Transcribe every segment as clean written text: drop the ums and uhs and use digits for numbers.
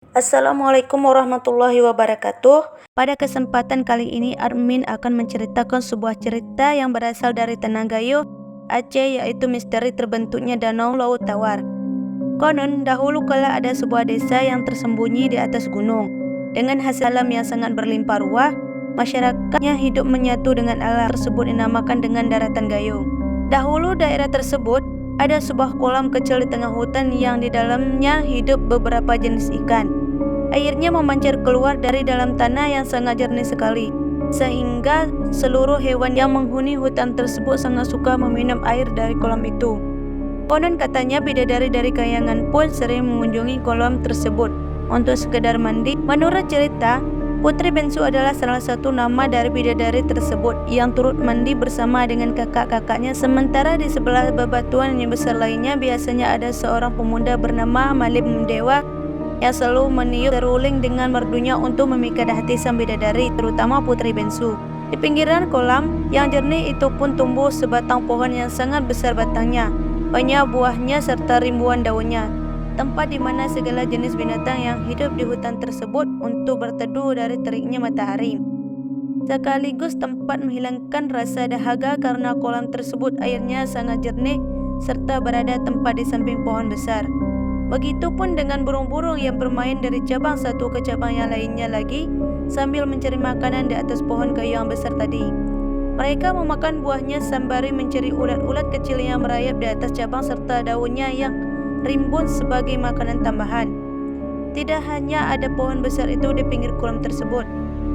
Assalamualaikum warahmatullahi wabarakatuh. Pada kesempatan kali ini, Armin akan menceritakan sebuah cerita yang berasal dari Tanah Gayo, Aceh, yaitu misteri terbentuknya Danau Laut Tawar. Konon, dahulu kala ada sebuah desa yang tersembunyi di atas gunung. Dengan hasil alam yang sangat berlimpah ruah, masyarakatnya hidup menyatu dengan alam tersebut dinamakan dengan Daratan Gayo. Dahulu daerah tersebut ada sebuah kolam kecil di tengah hutan yang di dalamnya hidup beberapa jenis ikan. Airnya memancar keluar dari dalam tanah yang sangat jernih sekali, sehingga seluruh hewan yang menghuni hutan tersebut sangat suka meminum air dari kolam itu. Konon katanya bidadari dari kayangan pun sering mengunjungi kolam tersebut untuk sekedar mandi. Menurut cerita, Putri Bensu adalah salah satu nama dari bidadari tersebut yang turut mandi bersama dengan kakak-kakaknya. Sementara di sebelah bebatuan yang besar lainnya biasanya ada seorang pemuda bernama Malim Dewa yang selalu meniup seruling dengan merdunya untuk memikat hati sang bidadari, terutama Putri Bensu. Di pinggiran kolam yang jernih itu pun tumbuh sebatang pohon yang sangat besar batangnya, banyak buahnya serta ribuan daunnya. Tempat di mana segala jenis binatang yang hidup di hutan tersebut untuk berteduh dari teriknya matahari. Sekaligus tempat menghilangkan rasa dahaga karena kolam tersebut airnya sangat jernih serta berada tempat di samping pohon besar. Begitupun dengan burung-burung yang bermain dari cabang satu ke cabang yang lainnya lagi sambil mencari makanan di atas pohon kayu yang besar tadi. Mereka memakan buahnya sembari mencari ulat-ulat kecil yang merayap di atas cabang serta daunnya yang rimbun sebagai makanan tambahan. Tidak hanya ada pohon besar itu di pinggir kolam tersebut,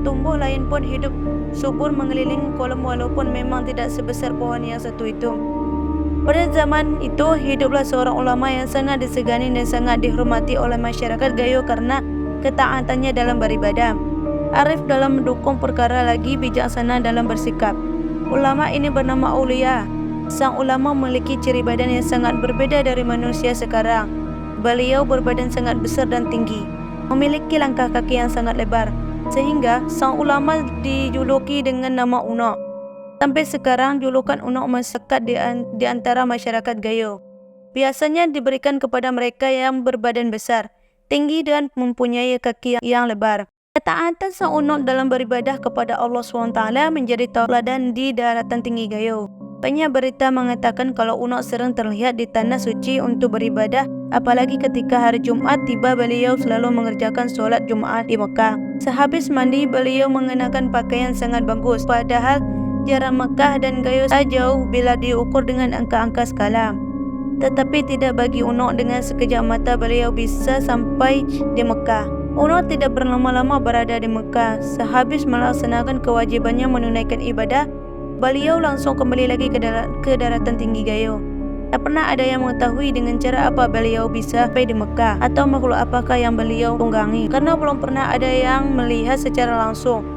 tumbuh lain pun hidup subur mengelilingi kolam walaupun memang tidak sebesar pohon yang satu itu. Pada zaman itu hiduplah seorang ulama yang sangat disegani dan sangat dihormati oleh masyarakat Gayo karena ketaatannya dalam beribadah, arif dalam mendukung perkara lagi bijaksana dalam bersikap. Ulama ini bernama Aulia. Sang ulama memiliki ciri badan yang sangat berbeda dari manusia sekarang. Beliau berbadan sangat besar dan tinggi, memiliki langkah kaki yang sangat lebar, sehingga sang ulama dijuluki dengan nama Uno. Sampai sekarang julukan Uno masih lekat di antara masyarakat Gayo. Biasanya diberikan kepada mereka yang berbadan besar, tinggi dan mempunyai kaki yang lebar. Ketaatan sang Uno dalam beribadah kepada Allah SWT menjadi tauladan di daratan tinggi Gayo. Banyak berita mengatakan kalau Uno sering terlihat di tanah suci untuk beribadah, apalagi ketika hari Jumat tiba beliau selalu mengerjakan sholat Jumat di Mekah. Sehabis mandi beliau mengenakan pakaian sangat bagus, padahal jarak Mekah dan Gayo jauh bila diukur dengan angka-angka skala. Tetapi tidak bagi Uno, dengan sekejap mata beliau bisa sampai di Mekah. Uno tidak berlama-lama berada di Mekah. Sehabis melaksanakan kewajibannya menunaikan ibadah, beliau langsung kembali lagi ke daratan tinggi Gayo. Tak pernah ada yang mengetahui dengan cara apa beliau bisa sampai di Mekah atau makhluk apakah yang beliau tunggangi, karena belum pernah ada yang melihat secara langsung.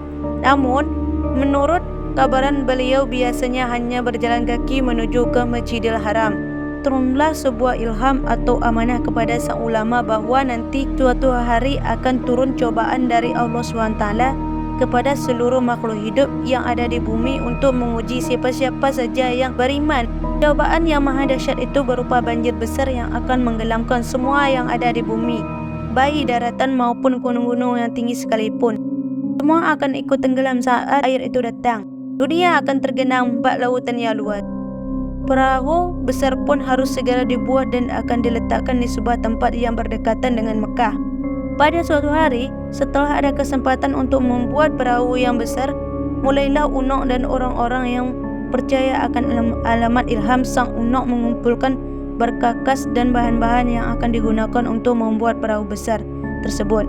Namun, menurut kabaran beliau biasanya hanya berjalan kaki menuju ke Masjidil Haram. Turunlah sebuah ilham atau amanah kepada sang ulama bahwa nanti suatu hari akan turun cobaan dari Allah SWT kepada seluruh makhluk hidup yang ada di bumi untuk menguji siapa-siapa saja yang beriman. Cobaan yang maha dahsyat itu berupa banjir besar yang akan menggelamkan semua yang ada di bumi, baik daratan maupun gunung-gunung yang tinggi sekalipun. Semua akan ikut tenggelam saat air itu datang. Dunia akan tergenang bak lautan yang luas. Perahu besar pun harus segera dibuat dan akan diletakkan di sebuah tempat yang berdekatan dengan Mekah. Pada suatu hari, setelah ada kesempatan untuk membuat perahu yang besar, mulailah Uno dan orang-orang yang percaya akan alamat ilham sang Uno mengumpulkan berkakas dan bahan-bahan yang akan digunakan untuk membuat perahu besar tersebut.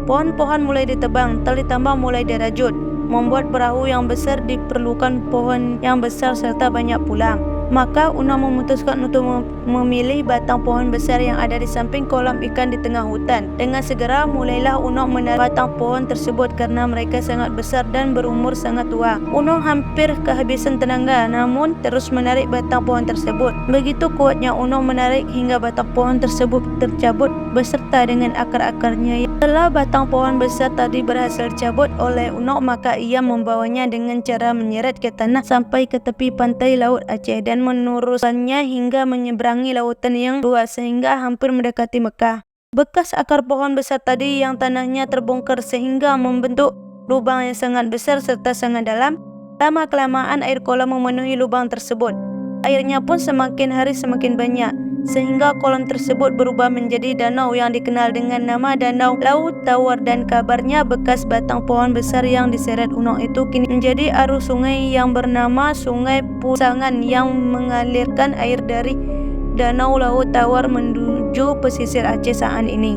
Pohon-pohon mulai ditebang, tali tambang mulai dirajut. Membuat perahu yang besar diperlukan pohon yang besar serta banyak pula. Maka Uno memutuskan untuk memilih batang pohon besar yang ada di samping kolam ikan di tengah hutan. Dengan segera mulailah Uno menarik batang pohon tersebut karena mereka sangat besar dan berumur sangat tua. Uno hampir kehabisan tenaga namun terus menarik batang pohon tersebut. Begitu kuatnya Uno menarik hingga batang pohon tersebut tercabut beserta dengan akar-akarnya. Setelah batang pohon besar tadi berhasil dicabut oleh Uno, maka ia membawanya dengan cara menyeret ke tanah sampai ke tepi pantai Laut Aceh dan meneruskannya hingga menyeberangi lautan yang luas sehingga hampir mendekati Mekah. Bekas akar pohon besar tadi yang tanahnya terbongkar sehingga membentuk lubang yang sangat besar serta sangat dalam. Lama-kelamaan air kolam memenuhi lubang tersebut. Airnya pun semakin hari semakin banyak, sehingga kolam tersebut berubah menjadi danau yang dikenal dengan nama Danau Laut Tawar, dan kabarnya bekas batang pohon besar yang diseret Unok itu kini menjadi arus sungai yang bernama Sungai Pusangan yang mengalirkan air dari Danau Laut Tawar menuju pesisir Aceh saat ini.